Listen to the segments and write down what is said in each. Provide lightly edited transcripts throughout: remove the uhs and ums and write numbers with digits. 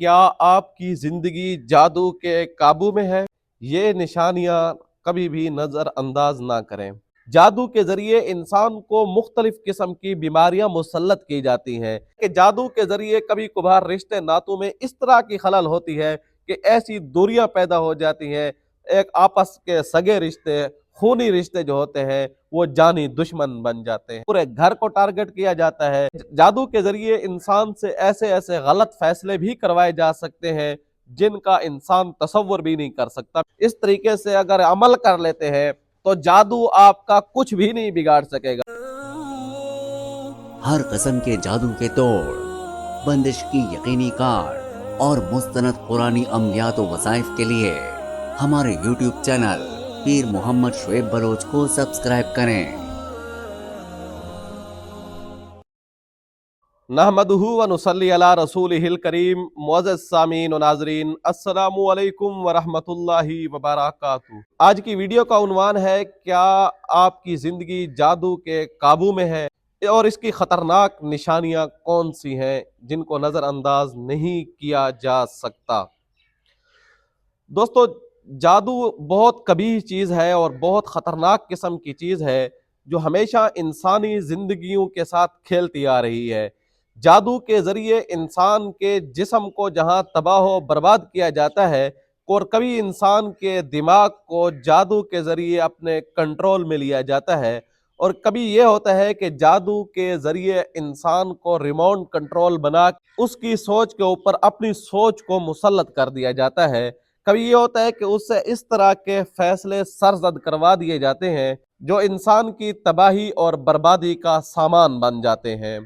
क्या आपकी जिंदगी जादू के काबू में है? ये निशानियां कभी भी नजरअंदाज ना करें। जादू के जरिए इंसान को मुख्तलिफ किस्म की बीमारियां मुसल्लत की जाती हैं कि जादू के जरिए कभी कभार रिश्ते नातों में इस तरह की खलल होती है कि ऐसी दूरियां पैदा हो जाती हैं। एक आपस के सगे रिश्ते, खूनी रिश्ते जो होते हैं वो जानी दुश्मन बन जाते हैं। पूरे घर को टारगेट किया जाता है। जादू के जरिए इंसान से ऐसे ऐसे गलत फैसले भी करवाए जा सकते हैं जिनका इंसान तसव्वुर भी नहीं कर सकता। इस तरीके से अगर अमल कर लेते हैं तो जादू आपका कुछ भी नहीं बिगाड़ सकेगा। हर किस्म के जादू के तोड़, बंदिश की यकीनी कार और मुस्तनद कुरानी अमलियात व वज़ाइफ के लिए हमारे YouTube चैनल पीर मोहम्मद शुएब बलोच को सब्सक्राइब करें। नहमदुहु व नुसल्ली अला रसूलिहिल करीम। मुअज़्ज़ज़ सामीन व नाज़रीन, अस्सलामु अलैकुम व रहमतुल्लाहि व बरकातुहू। आज की वीडियो का उन्वान है, क्या आपकी जिंदगी जादू के काबू में है और इसकी खतरनाक निशानियां कौन सी हैं जिनको नजरअंदाज नहीं किया जा सकता। दोस्तों, जादू बहुत कबीह चीज़ है और बहुत ख़तरनाक किस्म की चीज़ है जो हमेशा इंसानी ज़िंदगियों के साथ खेलती आ रही है। जादू के ज़रिए इंसान के जिस्म को जहाँ तबाह व बर्बाद किया जाता है, और कभी इंसान के दिमाग को जादू के ज़रिए अपने कंट्रोल में लिया जाता है, और कभी ये होता है कि जादू के ज़रिए इंसान को रिमोट कंट्रोल बना उसकी सोच के ऊपर अपनी सोच को मुसल्लत कर दिया जाता है। कभी ये होता है कि उससे इस तरह के फैसले सरजद करवा दिए जाते हैं जो इंसान की तबाही और बर्बादी का सामान बन जाते हैं।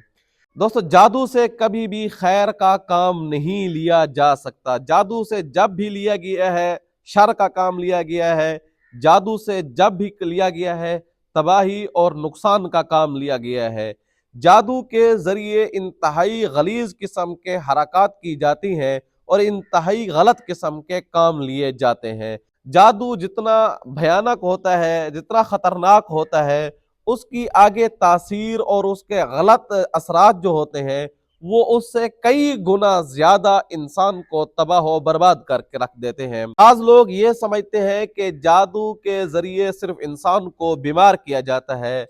दोस्तों, जादू से कभी भी खैर का काम नहीं लिया जा सकता। जादू से जब भी लिया गया है शर का काम लिया गया है। जादू से जब भी लिया गया है तबाही और नुकसान का काम लिया गया है। जादू के जरिए इंतहाई गलीज किस्म के हरकत की जाती हैं और इंतहाई गलत किस्म के काम लिए जाते हैं। जादू जितना भयानक होता है, जितना खतरनाक होता है, उसकी आगे तासीर और उसके गलत असरात जो होते हैं वो उससे कई गुना ज्यादा इंसान को तबाह व बर्बाद करके रख देते हैं। आज लोग ये समझते हैं कि जादू के जरिए सिर्फ इंसान को बीमार किया जाता है।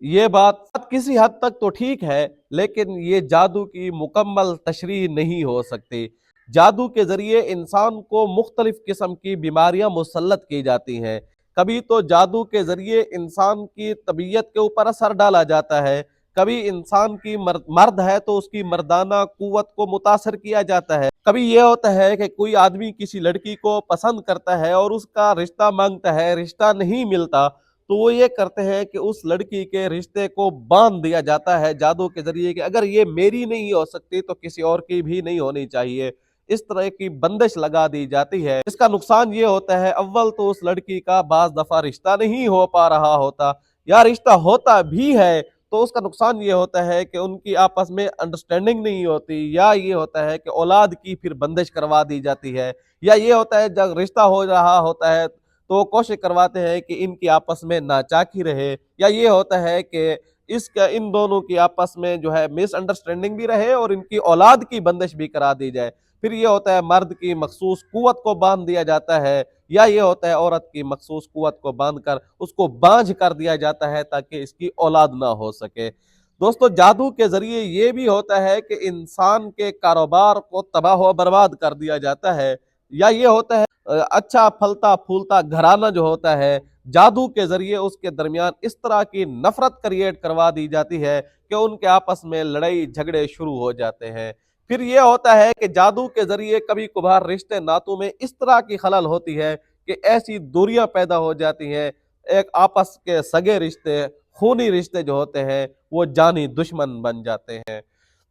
ये बात किसी हद तक तो ठीक है, लेकिन ये जादू की मुकम्मल तशरीह नहीं हो सकती। जादू के जरिए इंसान को मुख्तलिफ किस्म की बीमारियां मुसल्लत की जाती हैं। कभी तो जादू के जरिए इंसान की तबीयत के ऊपर असर डाला जाता है। कभी इंसान की मर्द है तो उसकी मर्दाना कुव्वत को मुतासर किया जाता है। कभी ये होता है कि कोई आदमी किसी लड़की को पसंद करता है और उसका रिश्ता मांगता है, रिश्ता नहीं मिलता, तो वो ये करते हैं कि उस लड़की के रिश्ते को बांध दिया जाता है जादू के जरिए कि अगर ये मेरी नहीं हो सकती तो किसी और की भी नहीं होनी चाहिए। इस तरह की बंदिश लगा दी जाती है। इसका नुकसान ये होता है, अव्वल तो उस लड़की का बाज दफा रिश्ता नहीं हो पा रहा होता, या रिश्ता होता भी है तो उसका नुकसान ये होता है कि उनकी आपस में अंडरस्टैंडिंग नहीं होती, या ये होता है कि औलाद की फिर बंदिश करवा दी जाती है, या ये होता है जब रिश्ता हो रहा होता है तो कोशिश करवाते हैं कि इनकी आपस में नाचाकी रहे, या ये होता है कि इसका इन दोनों की आपस में जो है मिसअंडरस्टैंडिंग भी रहे और इनकी औलाद की बंदिश भी करा दी जाए। फिर ये होता है मर्द की मखसूस कुव्वत को बांध दिया जाता है, या ये होता है औरत की मखसूस कुव्वत को बांध कर उसको बांझ कर दिया जाता है ताकि इसकी औलाद ना हो सके। दोस्तों, जादू के जरिए ये भी होता है कि इंसान के कारोबार को तबाह व बर्बाद कर दिया जाता है, या ये होता है अच्छा फलता फूलता घराना जो होता है जादू के जरिए उसके दरमियान इस तरह की नफरत क्रिएट करवा दी जाती है कि उनके आपस में लड़ाई झगड़े शुरू हो जाते हैं। फिर यह होता है कि जादू के जरिए कभी कभार रिश्ते नातों में इस तरह की खलल होती है कि ऐसी दूरियां पैदा हो जाती हैं। एक आपस के सगे रिश्ते, खूनी रिश्ते जो होते हैं वो जानी दुश्मन बन जाते हैं।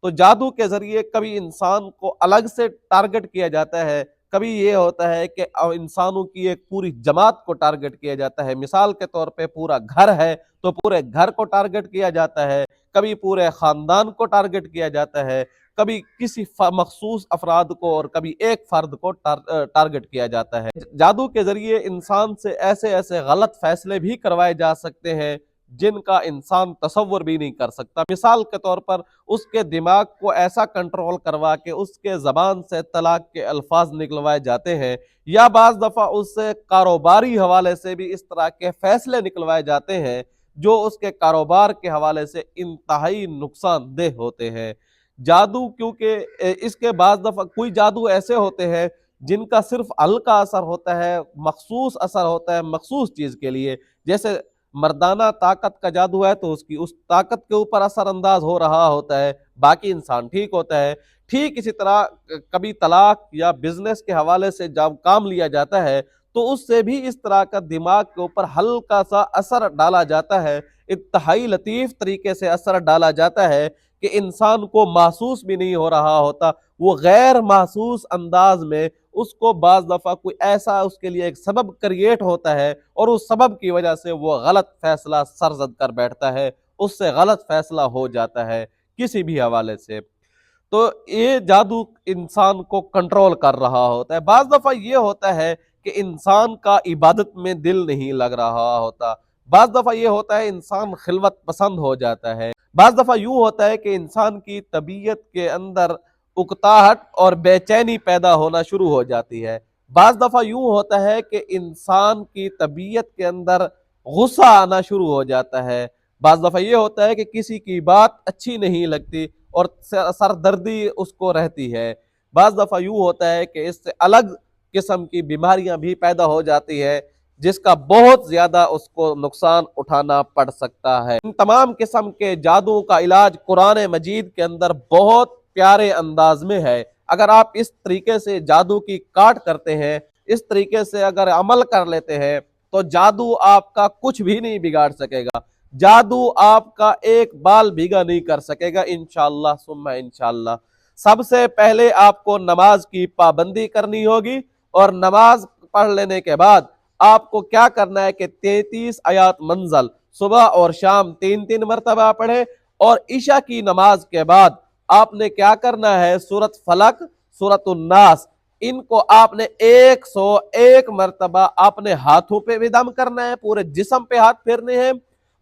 तो जादू के जरिए कभी इंसान को अलग से टारगेट किया जाता है, कभी ये होता है कि इंसानों की एक पूरी जमात को टारगेट किया जाता है। मिसाल के तौर पे पूरा घर है तो पूरे घर को टारगेट किया जाता है, कभी पूरे खानदान को टारगेट किया जाता है, कभी किसी मखसूस अफराद को और कभी एक फर्द को टारगेट किया जाता है। जादू के जरिए इंसान से ऐसे ऐसे गलत फैसले भी करवाए जा सकते हैं जिनका इंसान तसव्वुर भी नहीं कर सकता। मिसाल के तौर पर उसके दिमाग को ऐसा कंट्रोल करवा के उसके ज़बान से तलाक के अल्फाज निकलवाए जाते हैं, या बाज़ दफ़ा उससे कारोबारी हवाले से भी इस तरह के फैसले निकलवाए जाते हैं जो उसके कारोबार के हवाले से इंतहाई नुकसानदेह होते हैं। जादू क्योंकि इसके बाज़ दफ़ा कोई जादू ऐसे होते हैं जिनका सिर्फ हल्का असर होता है, मखसूस असर होता है मखसूस चीज़ के लिए। जैसे मर्दाना ताकत का जादू है तो उसकी उस ताकत के ऊपर असर अंदाज हो रहा होता है, बाकी इंसान ठीक होता है। ठीक इसी तरह कभी तलाक या बिजनेस के हवाले से जब काम लिया जाता है तो उससे भी इस तरह का दिमाग के ऊपर हल्का सा असर डाला जाता है, इंतहाई लतीफ़ तरीके से असर डाला जाता है कि इंसान को महसूस भी नहीं हो रहा होता, वो गैर महसूस अंदाज में उसको बाज़ दफ़ा कोई ऐसा उसके लिए एक सबब क्रिएट होता है और उस सबब की वजह से वो गलत फैसला सरजद कर बैठता है, उससे गलत फैसला हो जाता है किसी भी हवाले से। तो ये जादू इंसान को कंट्रोल कर रहा होता है। बाज़ दफ़ा ये होता है कि इंसान का इबादत में दिल नहीं लग रहा होता, बाज़ दफ़ा ये होता है इंसान खिलवत पसंद हो जाता है, बाज़ दफ़ा यूँ होता है कि इंसान की तबीयत के अंदर उकताहट और बेचैनी पैदा होना शुरू हो जाती है। बाज़ दफ़ा यूँ होता है कि इंसान की तबीयत के अंदर गुस्सा आना शुरू हो जाता है। बाज़ दफ़ा ये होता है कि किसी की बात अच्छी नहीं लगती और सरदर्दी उसको रहती है। बाज़ दफ़ा यूँ होता है कि इससे अलग किस्म की बीमारियां भी पैदा हो जाती है जिसका बहुत ज़्यादा उसको नुकसान उठाना पड़ सकता है। इन तमाम किस्म के जादू का इलाज कुरान मजीद के अंदर बहुत प्यारे अंदाज में है। अगर आप इस तरीके से जादू की काट करते हैं, इस तरीके से अगर अमल कर लेते हैं तो जादू आपका कुछ भी नहीं बिगाड़ सकेगा, जादू आपका एक बाल भीगा नहीं कर सकेगा इंशाअल्लाह सुम्मा इंशाअल्लाह। सबसे पहले आपको नमाज की पाबंदी करनी होगी और नमाज पढ़ लेने के बाद आपको क्या करना है कि 33 आयात मंजल सुबह और शाम 3-3 मरतबा पढ़े और ईशा की नमाज के बाद आपने क्या करना है, सूरत फलक, सूरत उन्नास, इनको आपने 101 मरतबा अपने हाथों पे भी दम करना है, पूरे जिस्म पे हाथ फेरने हैं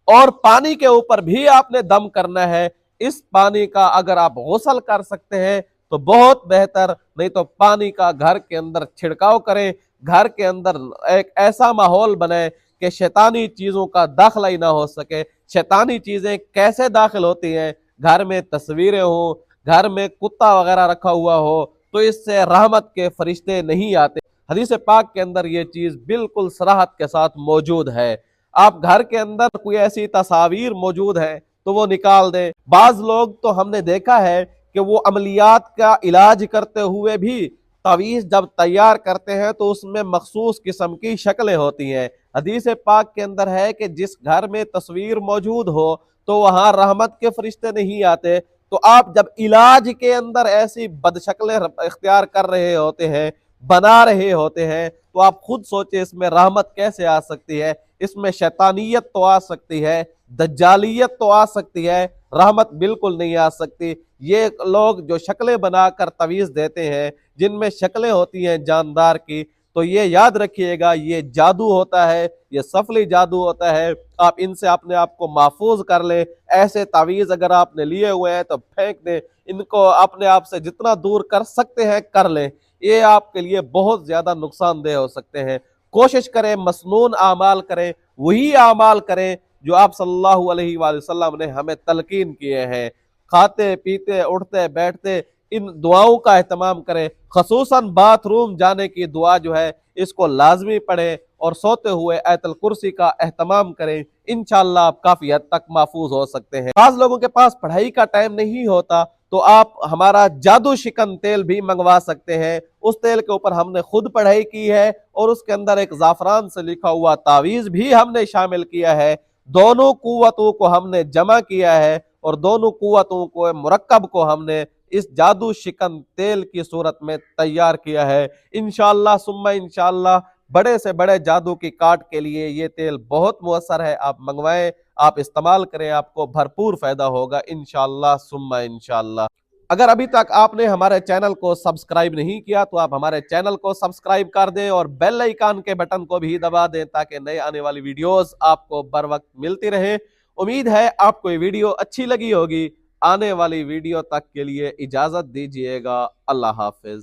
और पानी के ऊपर भी आपने दम करना है। इस पानी का अगर आप गुस्ल कर सकते हैं तो बहुत बेहतर, नहीं तो पानी का घर के अंदर छिड़काव करें, घर के अंदर एक ऐसा माहौल बने कि शैतानी चीजों का दाखिला ही ना हो सके। शैतानी चीजें कैसे दाखिल होती हैं, घर में तस्वीरें हो, घर में कुत्ता वगैरह रखा हुआ हो तो इससे रहमत के फरिश्ते नहीं आते। हदीस पाक के अंदर ये चीज बिल्कुल सराहत के साथ मौजूद है। आप घर के अंदर कोई ऐसी तस्वीर मौजूद है तो वो निकाल दें। बाज लोग तो हमने देखा है कि वो अमलियात का इलाज करते हुए भी तवीज़ जब तैयार करते हैं तो उसमें मखसूस किस्म की शक्लें होती हैं। हदीस पाक के अंदर है कि जिस घर में तस्वीर मौजूद हो तो वहां रहमत के फरिश्ते नहीं आते। तो आप जब इलाज के अंदर ऐसी बदशक्लें इख्तियार कर रहे होते हैं, बना रहे होते हैं, तो आप खुद सोचे इसमें रहमत कैसे आ सकती है, इसमें शैतानियत तो आ सकती है, दज्जालियत तो आ सकती है, रहमत बिल्कुल नहीं आ सकती। ये लोग जो शक्लें बनाकर तवीज़ देते हैं जिनमें शक्लें होती हैं जानदार की, तो ये याद रखिएगा ये जादू होता है, ये सफली जादू होता है। आप इनसे अपने आप को महफूज कर लें। ऐसे तावीज़ अगर आपने लिए हुए हैं तो फेंक दें, इनको अपने आप से जितना दूर कर सकते हैं कर लें, ये आपके लिए बहुत ज़्यादा नुकसानदेह हो सकते हैं। कोशिश करें मसनून आमाल करें, वही आमाल करें जो आप सल्लल्लाहु अलैहि वसल्लम ने हमें तलकीन किए हैं। खाते पीते उठते बैठते इन दुआओं का एहतमाम करें, खसूसन बाथरूम जाने की दुआ जो है इसको लाजमी पढ़ें और सोते हुए आयतल कुर्सी का एहतमाम करें। इंशाअल्लाह आप काफी हद तक महफूज हो सकते हैं। बाज़ लोगों के पास पढ़ाई का टाइम नहीं होता तो आप हमारा जादू शिकन तेल भी मंगवा सकते हैं। उस तेल के ऊपर हमने खुद पढ़ाई की है और उसके अंदर एक जाफरान से लिखा हुआ तावीज़ भी हमने शामिल किया है। दोनों कुव्वतों को हमने जमा किया है और दोनों कुव्वतों को मुरक्कब को हमने इस जादू शिकन तेल की सूरत में तैयार किया है। इंशाअल्लाह सुम्मा इंशाअल्लाह बड़े से बड़े जादू की काट के लिए ये तेल बहुत मुअस्सर है। आप मंगवाएं, आप इस्तेमाल करें, आपको भरपूर फायदा होगा इंशाअल्लाह सुम्मा इंशाअल्लाह। अगर अभी तक आपने हमारे चैनल को सब्सक्राइब नहीं किया तो आप हमारे चैनल को सब्सक्राइब कर दें और बेल आइकन के बटन को भी दबा दें ताकि नए आने वाली वीडियोस आपको बर वक्त मिलती रहे। امید ہے آپ کو یہ ویڈیو اچھی لگی ہوگی. آنے والی ویڈیو تک کے لیے اجازت دیجیے گا. اللہ حافظ.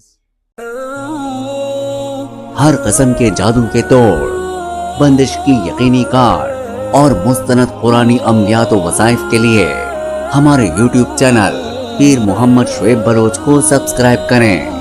ہر قسم کے جادو کے توڑ، بندش کی یقینی کار اور مستند قرآنی عملیات و وظائف کے لیے ہمارے یوٹیوب چینل پیر محمد شعیب بلوچ کو سبسکرائب کریں.